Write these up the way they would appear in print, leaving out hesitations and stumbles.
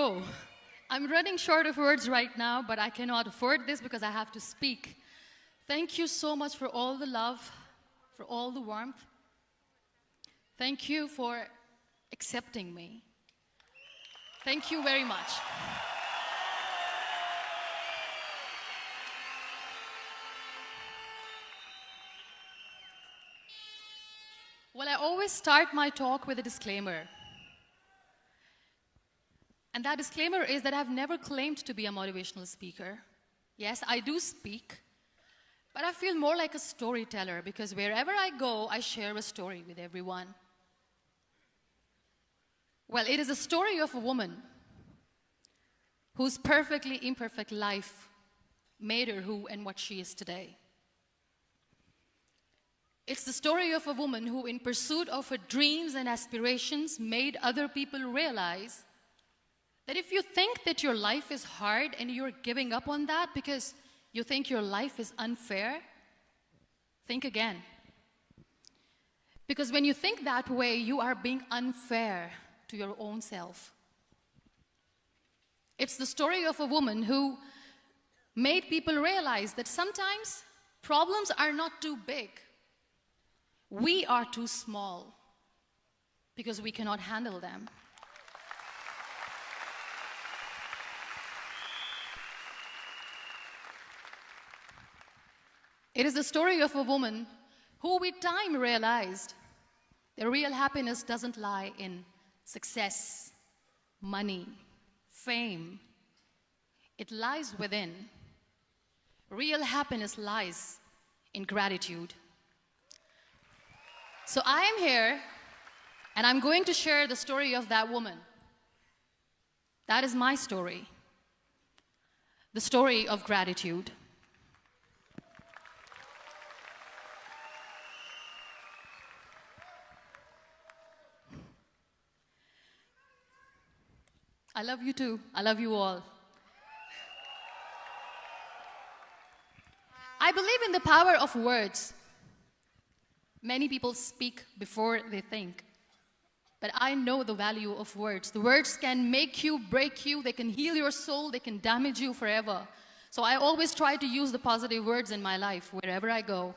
Whoa. I'm running short of words right now, but I cannot afford this because I have to speak. Thank you so much for all the love, for all the warmth. Thank you for accepting me. Thank you very much. Well, I always start my talk with a disclaimer. And that disclaimer is that I've never claimed to be a motivational speaker. Yes, I do speak, but I feel more like a storyteller because wherever I go, I share a story with everyone. Well, it is a story of a woman whose perfectly imperfect life made her who and what she is today. It's the story of a woman who, in pursuit of her dreams and aspirations, made other people realize that if you think that your life is hard and you're giving up on that because you think your life is unfair, think again. Because when you think that way, you are being unfair to your own self. It's the story of a woman who made people realize that sometimes problems are not too big. We are too small because we cannot handle them. It is the story of a woman who with time realized that real happiness doesn't lie in success, money, fame. It lies within. Real happiness lies in gratitude. So I am here, and I'm going to share the story of that woman. That is my story. The story of gratitude. I love you too. I love you all. I believe in the power of words. Many people speak before they think. But I know the value of words. The words can make you, break you, they can heal your soul, they can damage you forever. So I always try to use the positive words in my life wherever I go.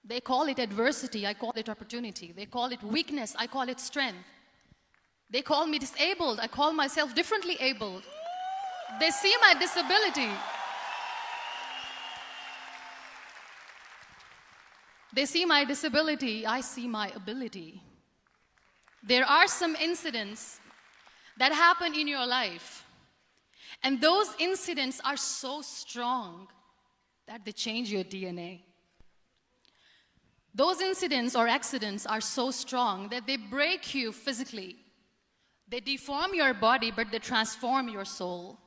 They call it adversity, I call it opportunity. They call it weakness, I call it strength. They call me disabled, I call myself differently abled. They see my disability. They see my disability, I see my ability. There are some incidents that happen in your life, and those incidents are so strong that they change your DNA. Those incidents or accidents are so strong that they break you physically. They deform your body, but they transform your soul.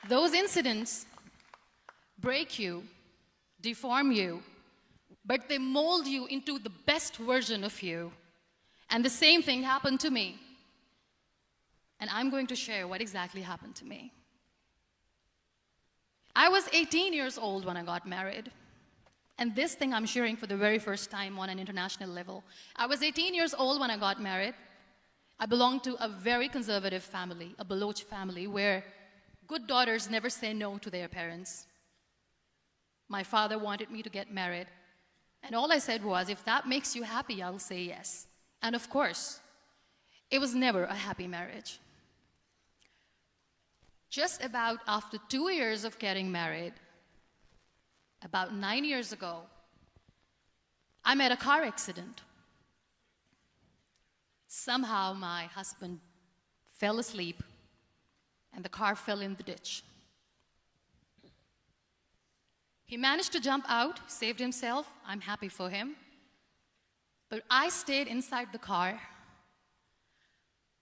Those incidents break you, deform you, but they mold you into the best version of you. And the same thing happened to me. And I'm going to share what exactly happened to me. I was 18 years old when I got married. And this thing I'm sharing for the very first time on an international level. I was 18 years old when I got married. I belonged to a very conservative family, a Baloch family, where good daughters never say no to their parents. My father wanted me to get married. And all I said was, if that makes you happy, I'll say yes. And of course, it was never a happy marriage. Just about after 2 years of getting married, about 9 years ago, I met a car accident. Somehow my husband fell asleep and the car fell in the ditch. He managed to jump out, saved himself. I'm happy for him. But I stayed inside the car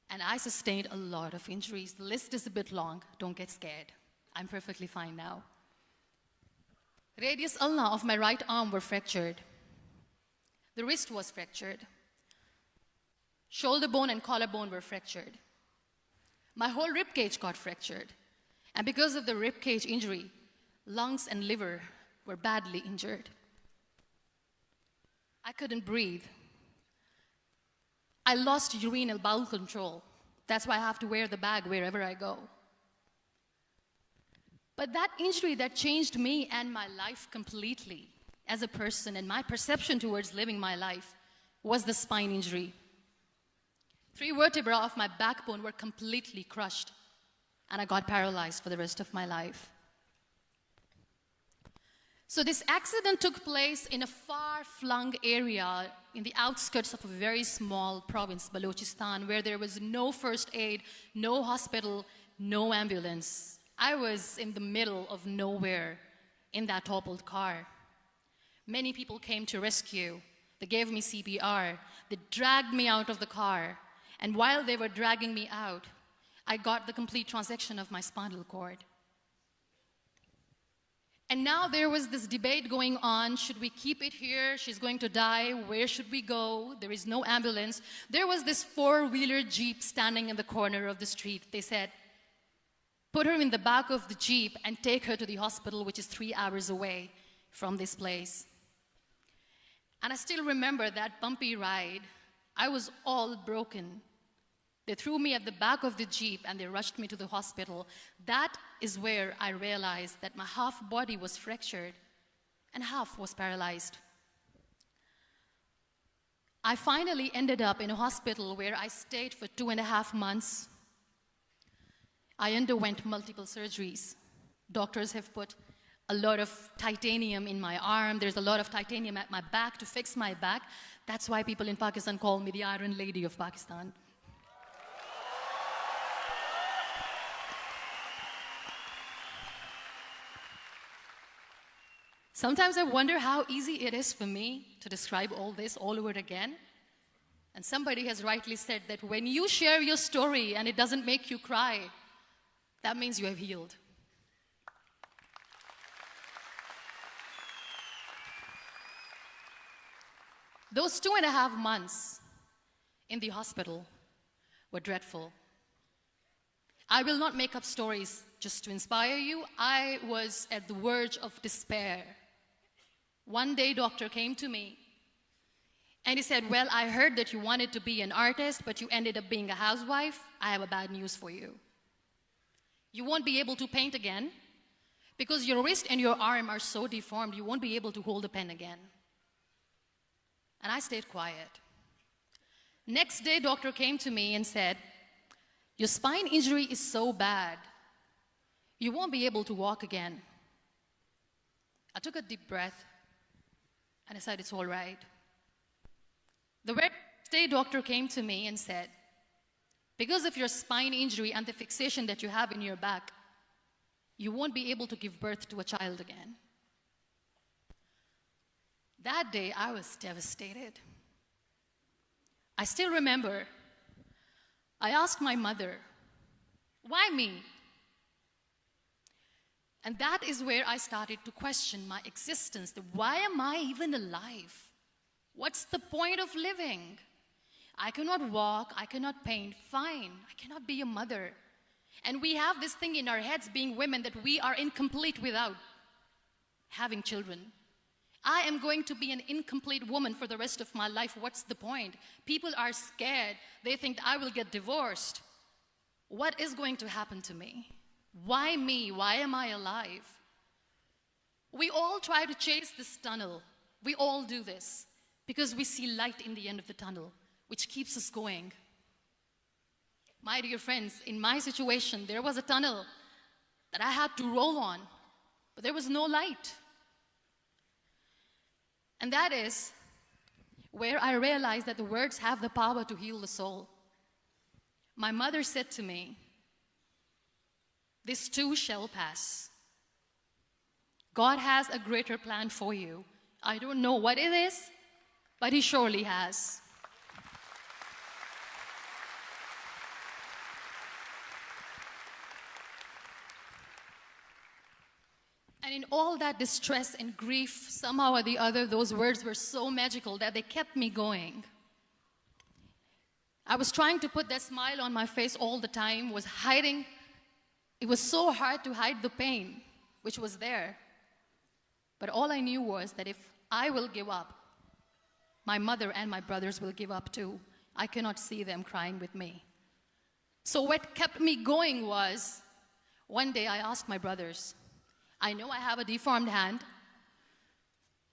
and I sustained a lot of injuries. The list is a bit long. Don't get scared. I'm perfectly fine now. Radius ulna of my right arm were fractured. The wrist was fractured. Shoulder bone and collarbone were fractured. My whole rib cage got fractured. And because of the rib cage injury, lungs and liver were badly injured. I couldn't breathe. I lost urinary bowel control. That's why I have to wear the bag wherever I go. But that injury that changed me and my life completely as a person and my perception towards living my life was the spine injury. 3 vertebrae of my backbone were completely crushed, and I got paralyzed for the rest of my life. So this accident took place in a far-flung area in the outskirts of a very small province, Balochistan, where there was no first aid, no hospital, no ambulance. I was in the middle of nowhere in that toppled car. Many people came to rescue. They gave me CPR. They dragged me out of the car. And while they were dragging me out, I got the complete transection of my spinal cord. And now there was this debate going on. Should we keep it here? She's going to die. Where should we go? There is no ambulance. There was this 4-wheeler Jeep standing in the corner of the street. They said, put her in the back of the Jeep and take her to the hospital, which is 3 hours away from this place. And I still remember that bumpy ride. I was all broken. They threw me at the back of the Jeep and they rushed me to the hospital. That is where I realized that my half body was fractured and half was paralyzed. I finally ended up in a hospital where I stayed for 2.5 months. I underwent multiple surgeries. Doctors have put a lot of titanium in my arm. There's a lot of titanium at my back to fix my back. That's why people in Pakistan call me the Iron Lady of Pakistan. Sometimes I wonder how easy it is for me to describe all this all over again. And somebody has rightly said that when you share your story and it doesn't make you cry, that means you have healed. Those 2.5 months in the hospital were dreadful. I will not make up stories just to inspire you. I was at the verge of despair. One day, doctor came to me and he said, well, I heard that you wanted to be an artist, but you ended up being a housewife. I have a bad news for you. You won't be able to paint again because your wrist and your arm are so deformed, you won't be able to hold a pen again. And I stayed quiet. Next day, doctor came to me and said, your spine injury is so bad, you won't be able to walk again. I took a deep breath and I said, it's all right. The next day, doctor came to me and said, because of your spine injury and the fixation that you have in your back, you won't be able to give birth to a child again. That day, I was devastated. I still remember, I asked my mother, why me? And that is where I started to question my existence. Why am I even alive? What's the point of living? I cannot walk, I cannot paint, fine. I cannot be a mother. And we have this thing in our heads, being women, that we are incomplete without having children. I am going to be an incomplete woman for the rest of my life. What's the point? People are scared. They think I will get divorced. What is going to happen to me? Why me? Why am I alive? We all try to chase this tunnel. We all do this because we see light in the end of the tunnel, which keeps us going. My dear friends, in my situation, there was a tunnel that I had to roll on, but there was no light. And that is where I realized that the words have the power to heal the soul. My mother said to me, this too shall pass. God has a greater plan for you. I don't know what it is, but He surely has. And in all that distress and grief, somehow or the other, those words were so magical that they kept me going. I was trying to put that smile on my face all the time, was hiding. It was so hard to hide the pain, which was there. But all I knew was that if I will give up, my mother and my brothers will give up too. I cannot see them crying with me. So what kept me going was, one day I asked my brothers, I know I have a deformed hand,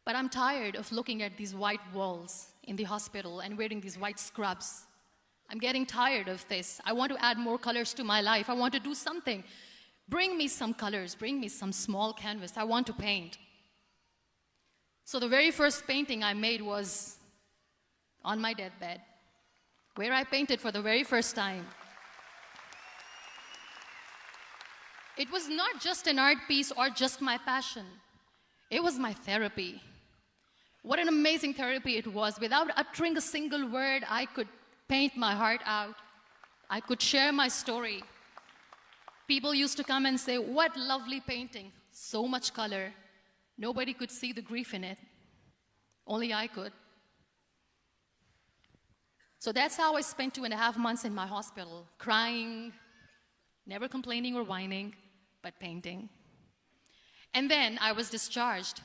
but I'm tired of looking at these white walls in the hospital and wearing these white scrubs. I'm getting tired of this. I want to add more colors to my life. I want to do something. Bring me some colors. Bring me some small canvas. I want to paint. So the very first painting I made was on my deathbed, where I painted for the very first time. It was not just an art piece or just my passion. It was my therapy. What an amazing therapy it was. Without uttering a single word, I could paint my heart out. I could share my story. People used to come and say, what lovely painting, so much color. Nobody could see the grief in it. Only I could. So that's how I spent 2.5 months in my hospital, crying, never complaining or whining, but painting. And then I was discharged,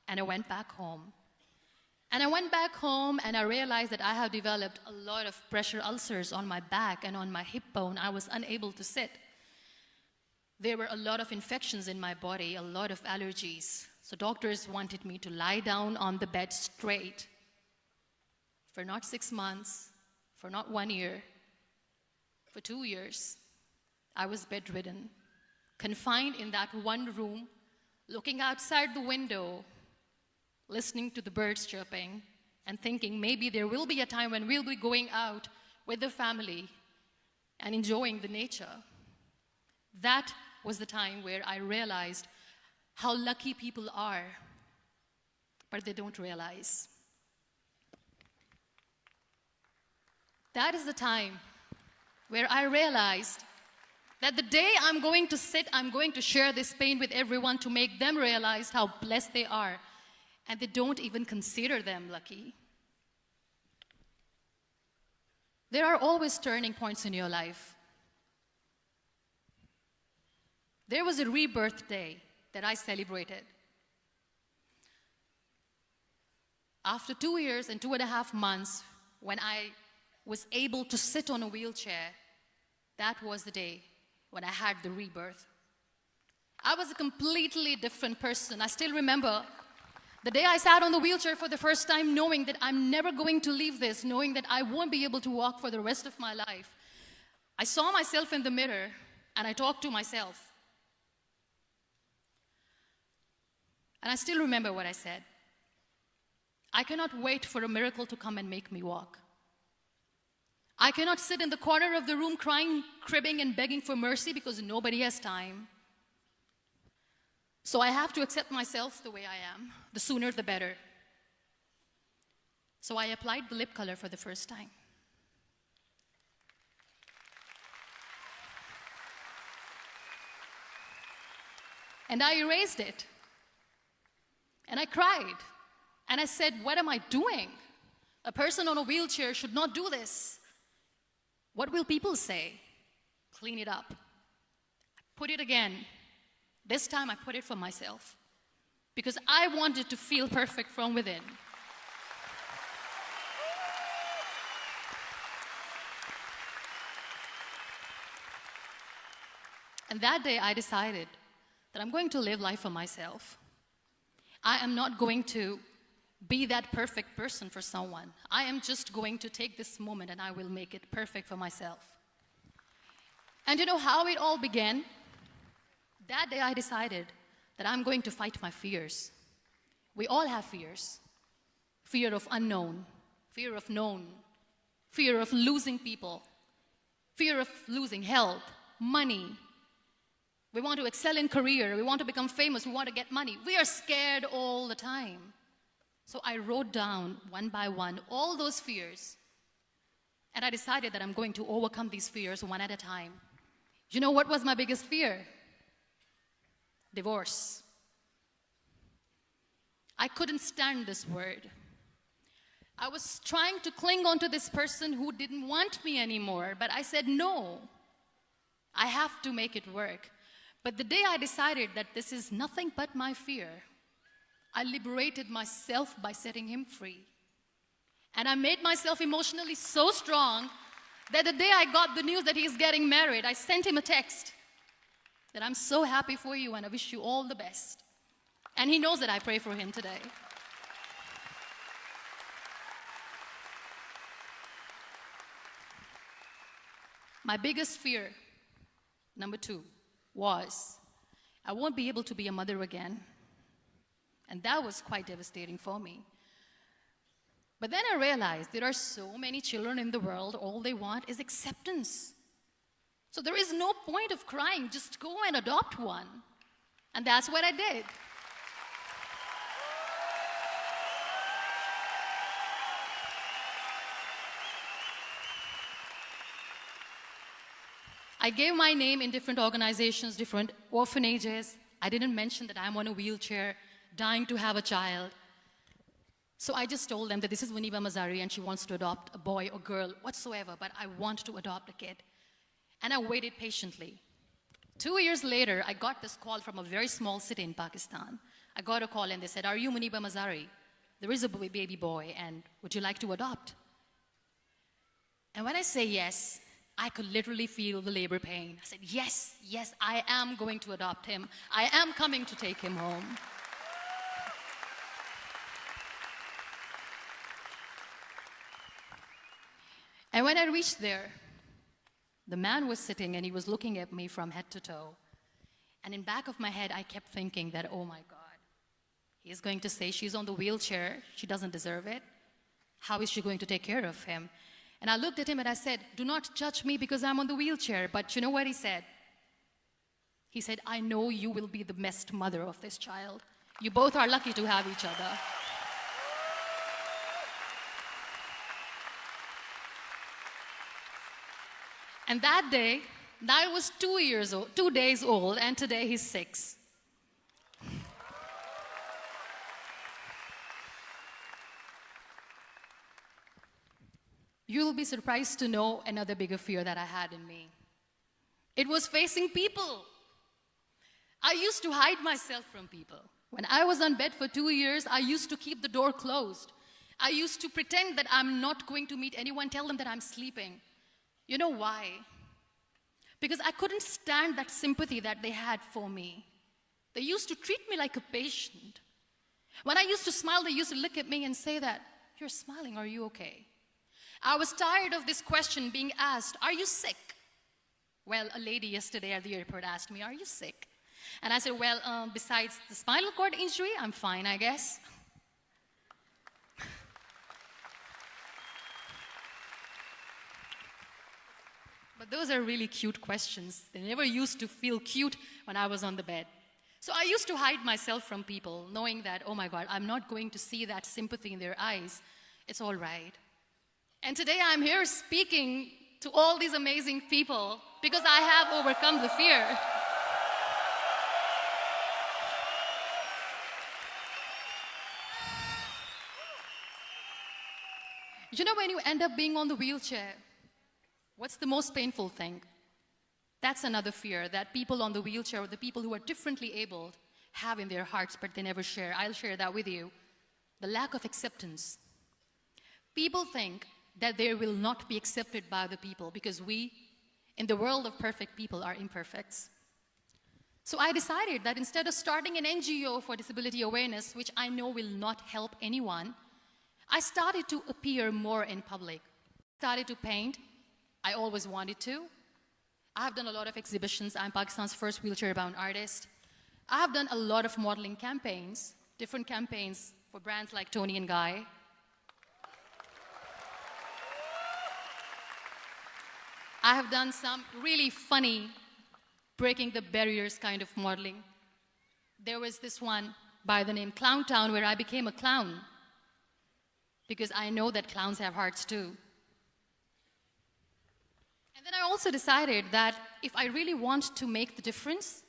and I went back home. And I went back home, and I realized that I have developed a lot of pressure ulcers on my back and on my hip bone. I was unable to sit. There were a lot of infections in my body, a lot of allergies. So doctors wanted me to lie down on the bed straight for not 6 months, for not 1 year, for 2 years. I was bedridden, confined in that one room, looking outside the window, listening to the birds chirping, and thinking maybe there will be a time when we'll be going out with the family and enjoying the nature. That was the time where I realized how lucky people are, but they don't realize. That is the time where I realized that the day I'm going to sit, I'm going to share this pain with everyone to make them realize how blessed they are, and they don't even consider them lucky. There are always turning points in your life. There was a rebirth day that I celebrated. After 2 years and 2.5 months, when I was able to sit on a wheelchair, that was the day when I had the rebirth. I was a completely different person. I still remember the day I sat on the wheelchair for the first time, knowing that I'm never going to leave this, knowing that I won't be able to walk for the rest of my life. I saw myself in the mirror, and I talked to myself. And I still remember what I said. I cannot wait for a miracle to come and make me walk. I cannot sit in the corner of the room crying, cribbing, and begging for mercy because nobody has time. So I have to accept myself the way I am. The sooner, the better. So I applied the lip color for the first time. And I erased it. And I cried. And I said, what am I doing? A person on a wheelchair should not do this. What will people say? Clean it up. I put it again. This time I put it for myself. Because I wanted to feel perfect from within. And that day I decided that I'm going to live life for myself. I am not going to be that perfect person for someone. I am just going to take this moment and I will make it perfect for myself. And you know how it all began? That day I decided that I'm going to fight my fears. We all have fears. Fear of unknown, fear of known, fear of losing people, fear of losing health, money. We want to excel in career, we want to become famous, we want to get money. We are scared all the time. So I wrote down one by one all those fears. And I decided that I'm going to overcome these fears one at a time. You know what was my biggest fear? Divorce. I couldn't stand this word. I was trying to cling on to this person who didn't want me anymore, but I said no. I have to make it work. But the day I decided that this is nothing but my fear, I liberated myself by setting him free. And I made myself emotionally so strong that the day I got the news that he's getting married, I sent him a text that I'm so happy for you and I wish you all the best. And he knows that I pray for him today. My biggest fear, number 2, was I won't be able to be a mother again. And that was quite devastating for me. But then I realized there are so many children in the world, all they want is acceptance. So there is no point of crying, just go and adopt one. And that's what I did. I gave my name in different organizations, different orphanages. I didn't mention that I'm on a wheelchair, dying to have a child. So I just told them that this is Muniba Mazari and she wants to adopt a boy or girl, whatsoever, but I want to adopt a kid. And I waited patiently. 2 years later, I got this call from a very small city in Pakistan. I got a call and they said, "Are you Muniba Mazari? There is a baby boy and would you like to adopt?" And when I say yes, I could literally feel the labor pain. I said, yes, yes, I am going to adopt him. I am coming to take him home. And when I reached there, the man was sitting and he was looking at me from head to toe. And in back of my head, I kept thinking that, oh my God, he's going to say she's on the wheelchair, she doesn't deserve it. How is she going to take care of him? And I looked at him and I said, do not judge me because I'm on the wheelchair. But you know what he said? He said, I know you will be the best mother of this child. You both are lucky to have each other. And that day, Niall was 2 days old, and today he's 6. You'll be surprised to know another bigger fear that I had in me. It was facing people. I used to hide myself from people. When I was on bed for 2 years, I used to keep the door closed. I used to pretend that I'm not going to meet anyone, tell them that I'm sleeping. You know why? Because I couldn't stand that sympathy that they had for me. They used to treat me like a patient. When I used to smile, they used to look at me and say that, you're smiling, are you okay? I was tired of this question being asked, are you sick? Well, a lady yesterday at the airport asked me, are you sick? And I said, well, besides the spinal cord injury, I'm fine, I guess. But those are really cute questions. They never used to feel cute when I was on the bed. So I used to hide myself from people, knowing that, oh my God, I'm not going to see that sympathy in their eyes. It's all right. And today I'm here speaking to all these amazing people because I have overcome the fear. You know, when you end up being on the wheelchair, what's the most painful thing? That's another fear that people on the wheelchair or the people who are differently abled have in their hearts, but they never share. I'll share that with you. The lack of acceptance. People think that they will not be accepted by the people because we, in the world of perfect people, are imperfects. So I decided that instead of starting an NGO for disability awareness, which I know will not help anyone, I started to appear more in public. Started to paint. I always wanted to. I have done a lot of exhibitions. I'm Pakistan's first wheelchair-bound artist. I have done a lot of modeling campaigns, different campaigns for brands like Tony and Guy. I have done some really funny, breaking the barriers kind of modeling. There was this one by the name Clown Town where I became a clown because I know that clowns have hearts too. And then I also decided that if I really want to make the difference,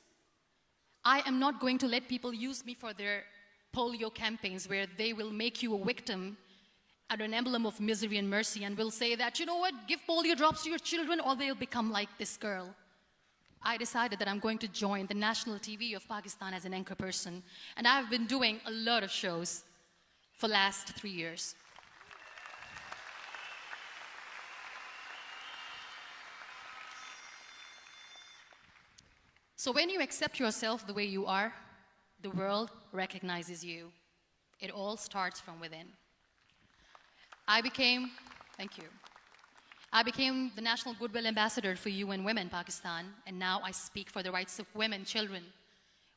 I am not going to let people use me for their polio campaigns where they will make you a victim and an emblem of misery and mercy and will say that, you know what, give polio drops to your children or they'll become like this girl. I decided that I'm going to join the national TV of Pakistan as an anchor person. And I've been doing a lot of shows for the last 3 years. So when you accept yourself the way you are, the world recognizes you. It all starts from within. Thank you. I became the National Goodwill Ambassador for UN Women Pakistan, and now I speak for the rights of women, children.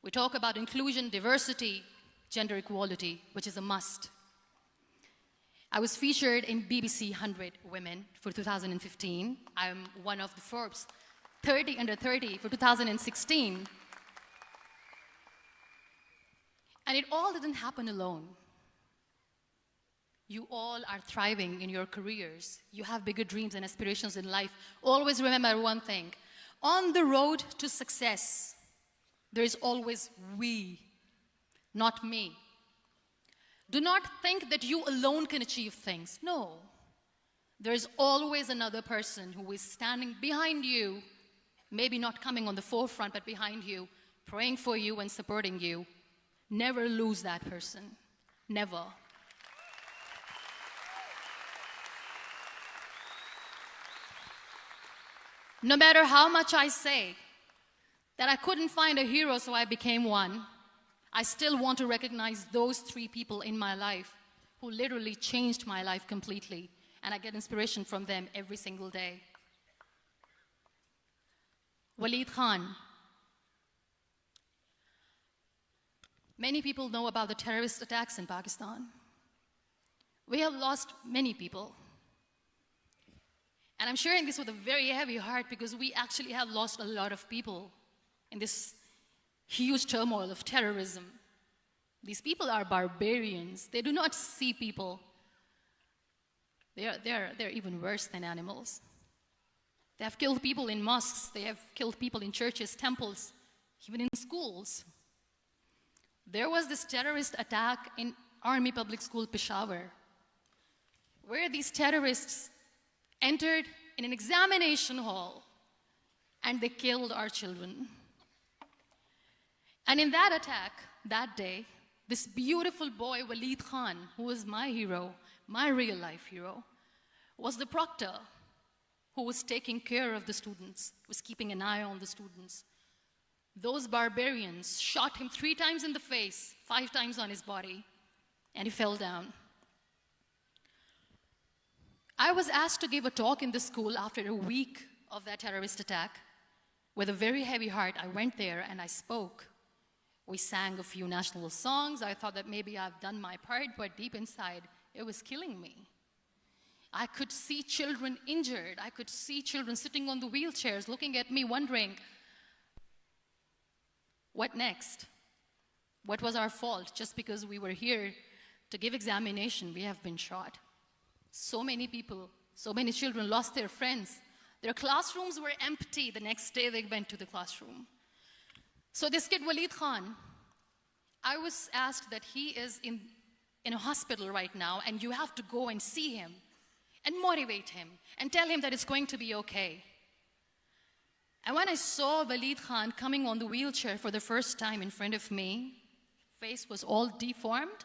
We talk about inclusion, diversity, gender equality, which is a must. I was featured in BBC 100 Women for 2015. I'm one of the Forbes 30 under 30 for 2016. And it all didn't happen alone. You all are thriving in your careers. You have bigger dreams and aspirations in life. Always remember one thing. On the road to success, there is always we, not me. Do not think that you alone can achieve things. No. There is always another person who is standing behind you, maybe not coming on the forefront, but behind you, praying for you and supporting you. Never lose that person. Never. No matter how much I say that I couldn't find a hero, so I became one, I still want to recognize those 3 people in my life who literally changed my life completely, and I get inspiration from them every single day. Waleed Khan. Many people know about the terrorist attacks in Pakistan. We have lost many people. And I'm sharing this with a very heavy heart because we actually have lost a lot of people in this huge turmoil of terrorism. These people are barbarians. They do not see people. They're even worse than animals. They have killed people in mosques. They have killed people in churches, temples, even in schools. There was this terrorist attack in Army Public School, Peshawar, where these terrorists entered in an examination hall and they killed our children. And in that attack, that day, this beautiful boy, Waleed Khan, who was my hero, my real life hero, was the proctor who was taking care of the students, was keeping an eye on the students. Those barbarians shot him 3 times in the face, 5 times on his body, and he fell down. I was asked to give a talk in the school after a week of that terrorist attack. With a very heavy heart, I went there and I spoke. We sang a few national songs. I thought that maybe I've done my part, but deep inside, it was killing me. I could see children injured. I could see children sitting on the wheelchairs, looking at me, wondering, what next? What was our fault? Just because we were here to give examination, we have been shot. So many people, so many children lost their friends. Their classrooms were empty. The next day they went to the classroom. So this kid, Waleed Khan, I was asked that he is in a hospital right now, and you have to go and see him and motivate him and tell him that it's going to be okay. And when I saw Waleed Khan coming on the wheelchair for the first time in front of me, face was all deformed.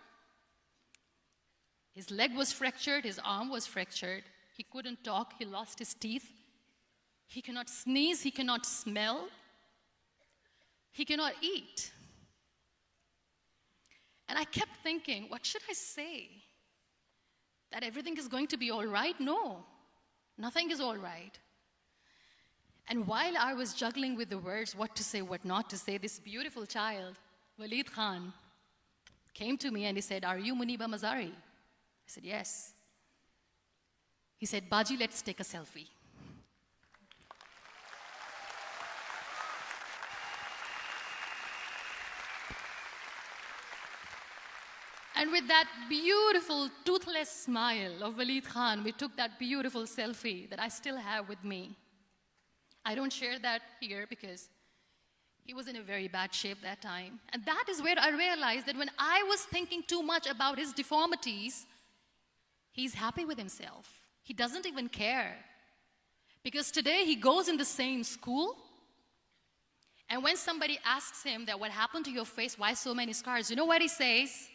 His leg was fractured, his arm was fractured. He couldn't talk, he lost his teeth. He cannot sneeze, he cannot smell. He cannot eat. And I kept thinking, what should I say? That everything is going to be all right? No, nothing is all right. And while I was juggling with the words, what to say, what not to say, this beautiful child, Waleed Khan, came to me and he said, "Are you Muniba Mazari?" I said, "Yes." He said, "Baji, let's take a selfie." And with that beautiful, toothless smile of Waleed Khan, we took that beautiful selfie that I still have with me. I don't share that here because he was in a very bad shape that time. And that is where I realized that when I was thinking too much about his deformities, he's happy with himself. He doesn't even care. Because today he goes in the same school, and when somebody asks him that what happened to your face, why so many scars, you know what he says?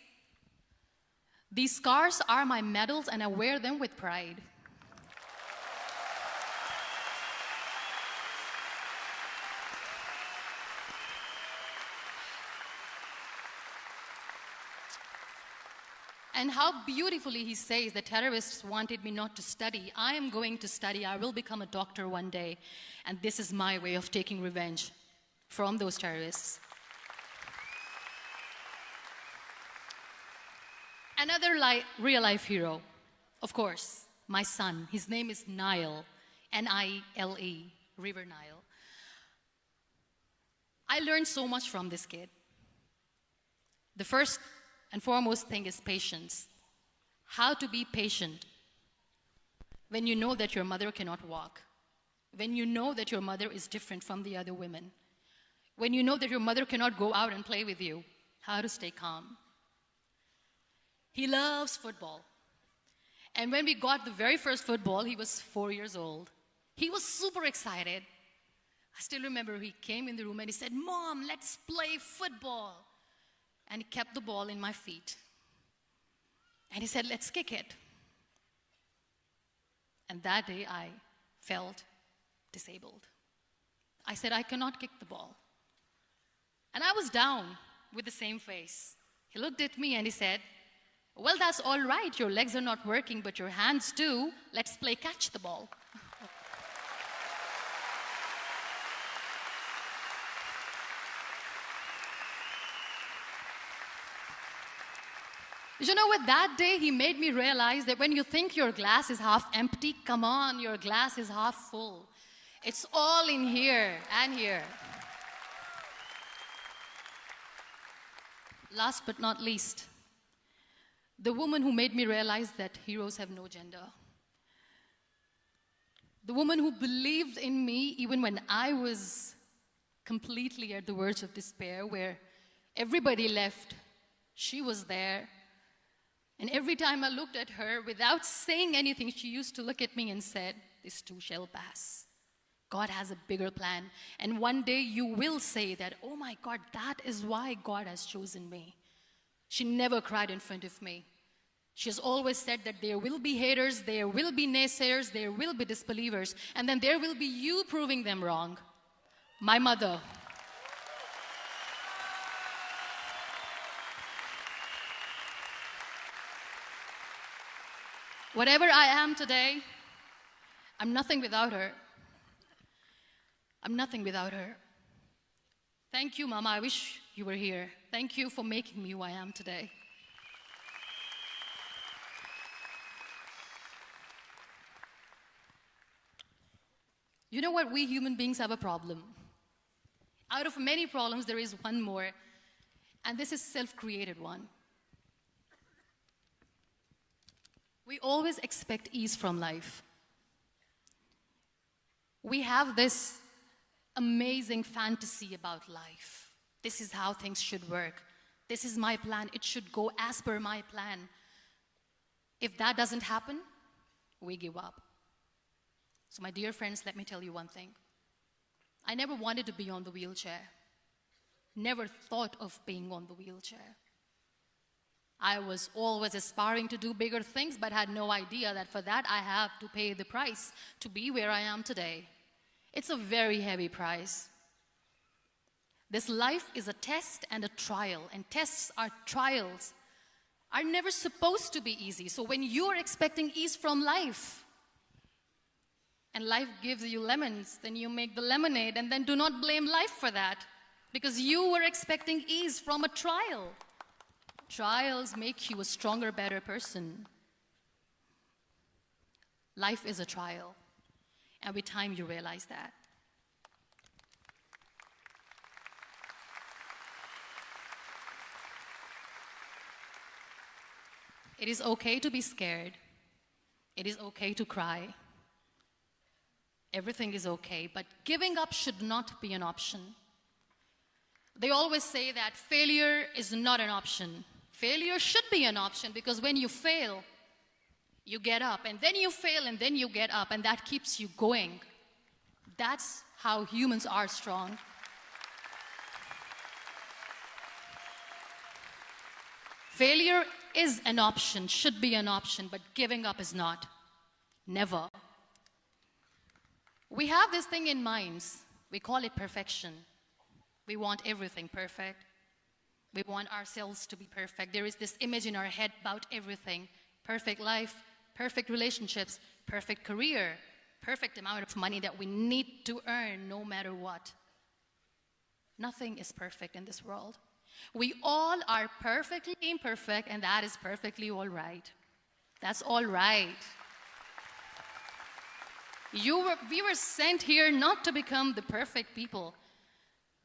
"These scars are my medals and I wear them with pride." And how beautifully he says the terrorists wanted me not to study. I am going to study. I will become a doctor one day. And this is my way of taking revenge from those terrorists. Another real-life hero, of course, my son. His name is Nile, N-I-L-E, River Nile. I learned so much from this kid. The first and foremost thing is patience. How to be patient when you know that your mother cannot walk, when you know that your mother is different from the other women, when you know that your mother cannot go out and play with you, how to stay calm. He loves football. And when we got the very first football, he was 4 years old. He was super excited. I still remember he came in the room and he said, "Mom, let's play football." And he kept the ball in my feet. And he said, "Let's kick it." And that day I felt disabled. I said, "I cannot kick the ball." And I was down with the same face. He looked at me and he said, "Well, that's all right. Your legs are not working, but your hands do. Let's play catch the ball." You know what? That day he made me realize that when you think your glass is half empty, come on, your glass is half full. It's all in here and here. Last but not least, the woman who made me realize that heroes have no gender. The woman who believed in me even when I was completely at the verge of despair, where everybody left, she was there. And every time I looked at her, without saying anything, she used to look at me and said, "This too shall pass. God has a bigger plan. And one day you will say that, oh my God, that is why God has chosen me." She never cried in front of me. She has always said that there will be haters, there will be naysayers, there will be disbelievers, and then there will be you proving them wrong. My mother. Whatever I am today, I'm nothing without her. I'm nothing without her. Thank you, Mama. I wish you were here. Thank you for making me who I am today. You know what? We human beings have a problem. Out of many problems, there is one more, and this is a self-created one. We always expect ease from life. We have this amazing fantasy about life. This is how things should work. This is my plan. It should go as per my plan. If that doesn't happen, we give up. So my dear friends, let me tell you one thing. I never wanted to be on the wheelchair. Never thought of being on the wheelchair. I was always aspiring to do bigger things, but had no idea that for that I have to pay the price to be where I am today. It's a very heavy price. This life is a test and a trial, and tests are trials are never supposed to be easy. So when you're expecting ease from life, and life gives you lemons, then you make the lemonade, and then do not blame life for that, because you were expecting ease from a trial. Trials make you a stronger, better person. Life is a trial, and with time you realize that. It is okay to be scared. It is okay to cry. Everything is okay, but giving up should not be an option. They always say that failure is not an option. Failure should be an option, because when you fail, you get up, and then you fail, and then you get up, and that keeps you going. That's how humans are strong. Failure is an option, should be an option, but giving up is not. Never. We have this thing in minds. We call it perfection. We want everything perfect. We want ourselves to be perfect. There is this image in our head about everything. Perfect life, perfect relationships, perfect career, perfect amount of money that we need to earn no matter what. Nothing is perfect in this world. We all are perfectly imperfect, and that is perfectly all right. That's all right. We were sent here not to become the perfect people.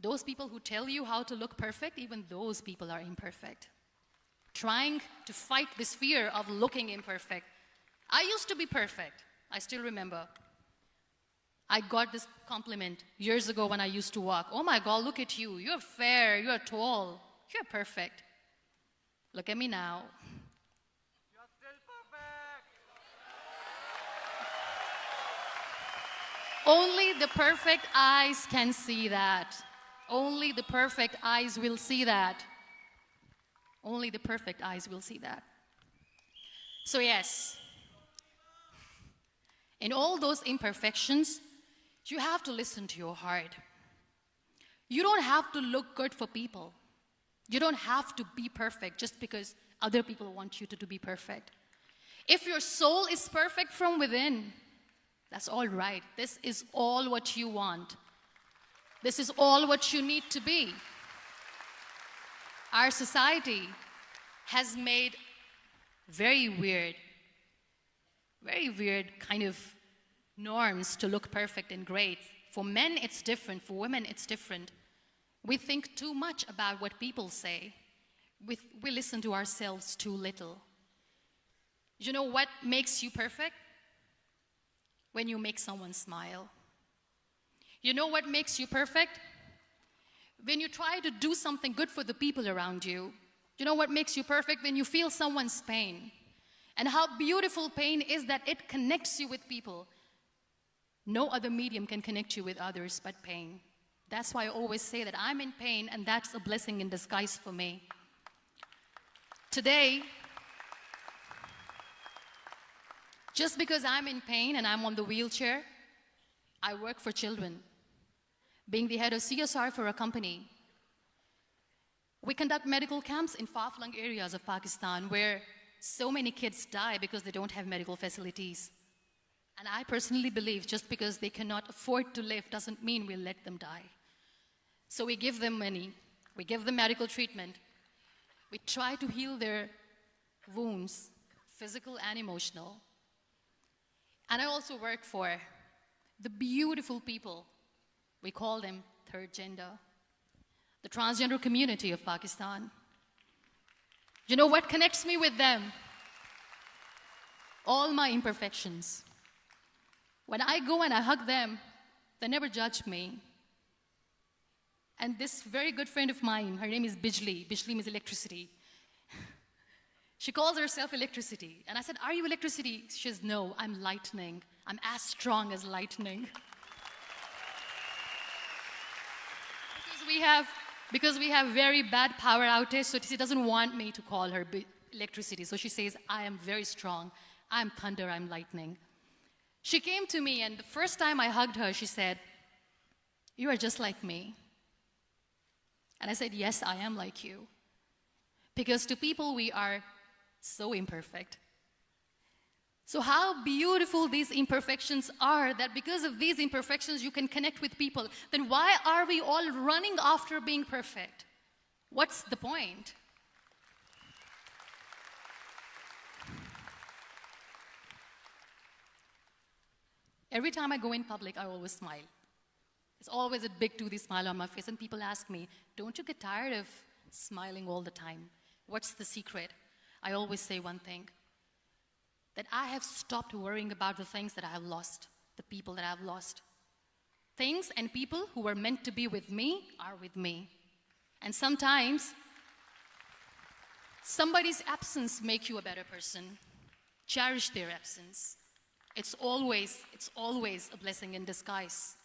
Those people who tell you how to look perfect, even those people are imperfect. Trying to fight this fear of looking imperfect. I used to be perfect. I still remember. I got this compliment years ago when I used to walk. Oh my God, look at you. You're fair, you're tall, you're perfect. Look at me now. You're still perfect. Only the perfect eyes can see that. Only the perfect eyes will see that. Only the perfect eyes will see that. So yes, in all those imperfections, you have to listen to your heart. You don't have to look good for people. You don't have to be perfect just because other people want you to be perfect. If your soul is perfect from within, that's all right. This is all what you want. This is all what you need to be. Our society has made very weird kind of norms to look perfect and great. For men, it's different. For women, it's different. We think too much about what people say. We listen to ourselves too little. You know what makes you perfect? When you make someone smile. You know what makes you perfect? When you try to do something good for the people around you. You know what makes you perfect? When you feel someone's pain. And how beautiful pain is that it connects you with people. No other medium can connect you with others but pain. That's why I always say that I'm in pain, and that's a blessing in disguise for me. Today, just because I'm in pain and I'm on the wheelchair, I work for children. Being the head of CSR for a company, we conduct medical camps in far-flung areas of Pakistan where so many kids die because they don't have medical facilities. And I personally believe just because they cannot afford to live doesn't mean we'll let them die. So we give them money, we give them medical treatment, we try to heal their wounds, physical and emotional. And I also work for the beautiful people, we call them third gender, the transgender community of Pakistan. You know what connects me with them? All my imperfections. When I go and I hug them, they never judge me. And this very good friend of mine, her name is Bijli. Bijli means electricity. She calls herself electricity. And I said, are you electricity? She says, no, I'm lightning. I'm as strong as lightning. Because we have very bad power outage, so she doesn't want me to call her electricity. So she says, I am very strong. I'm thunder, I'm lightning. She came to me, and the first time I hugged her, she said, you are just like me. And I said, yes, I am like you. Because to people, we are so imperfect. So how beautiful these imperfections are, that because of these imperfections, you can connect with people. Then why are we all running after being perfect? What's the point? Every time I go in public, I always smile. There's always a big toothy smile on my face, and people ask me, don't you get tired of smiling all the time? What's the secret? I always say one thing, that I have stopped worrying about the things that I have lost, the people that I have lost. Things and people who were meant to be with me are with me. And sometimes, somebody's absence makes you a better person. Cherish their absence. It's always a blessing in disguise.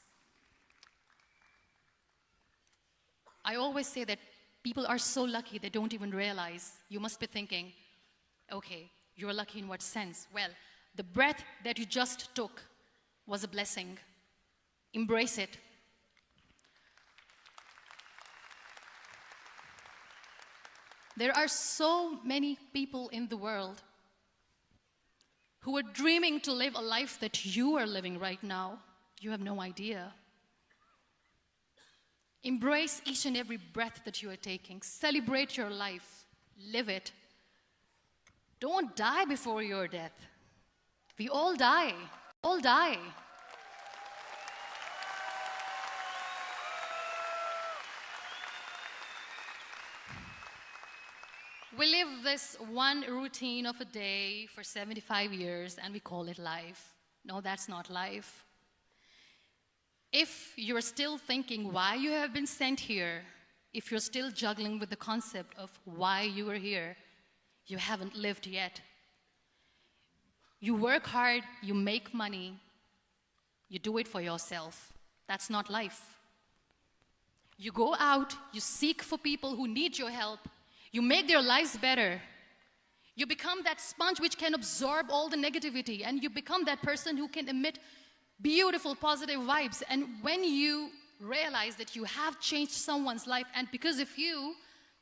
I always say that people are so lucky they don't even realize. You must be thinking, okay, you're lucky in what sense? Well, the breath that you just took was a blessing. Embrace it. There are so many people in the world who are dreaming to live a life that you are living right now. You have no idea. Embrace each and every breath that you are taking. Celebrate your life. Live it. Don't die before your death. We all die. All die. We live this one routine of a day for 75 years and we call it life. No, that's not life. If you're still thinking why you have been sent here, if you're still juggling with the concept of why you are here, you haven't lived yet. You work hard, you make money, you do it for yourself. That's not life. You go out, you seek for people who need your help, you make their lives better. You become that sponge which can absorb all the negativity, and you become that person who can emit beautiful, positive vibes. And when you realize that you have changed someone's life, and because of you,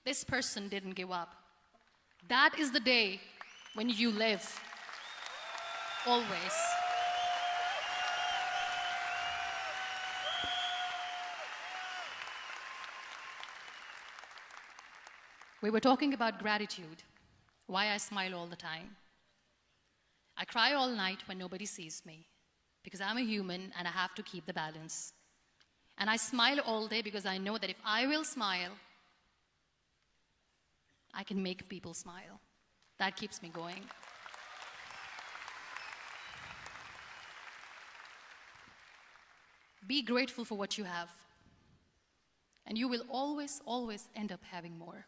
this person didn't give up, that is the day when you live. Always. We were talking about gratitude, why I smile all the time. I cry all night when nobody sees me, because I'm a human and I have to keep the balance. And I smile all day because I know that if I will smile, I can make people smile. That keeps me going. Be grateful for what you have, and you will always, always end up having more.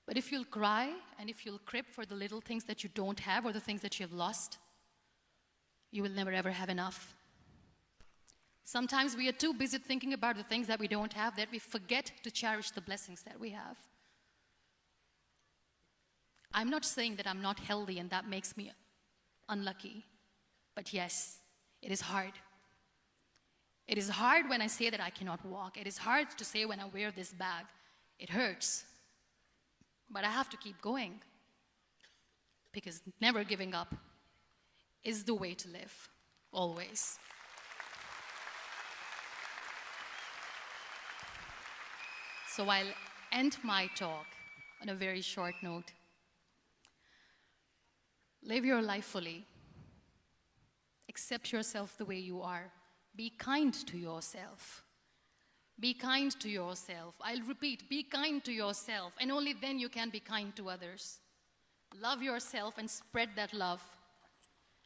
But if you'll cry and if you'll crib for the little things that you don't have or the things that you have lost, you will never ever have enough. Sometimes we are too busy thinking about the things that we don't have that we forget to cherish the blessings that we have. I'm not saying that I'm not healthy and that makes me unlucky, but yes, it is hard. It is hard when I say that I cannot walk. It is hard to say when I wear this bag. It hurts. But I have to keep going, because never giving up is the way to live, always. So I'll end my talk on a very short note. Live your life fully. Accept yourself the way you are. Be kind to yourself. Be kind to yourself. I'll repeat, be kind to yourself, and only then you can be kind to others. Love yourself and spread that love.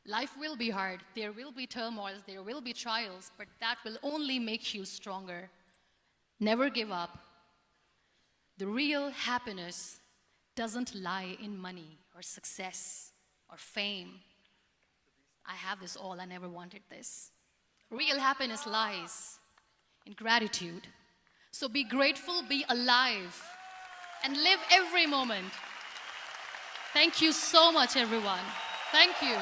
Life will be hard. There will be turmoils, there will be trials, but that will only make you stronger. Never give up. The real happiness doesn't lie in money or success or fame. I have this all, I never wanted this. Real happiness lies in gratitude. So be grateful, be alive, and live every moment. Thank you so much, everyone. Thank you.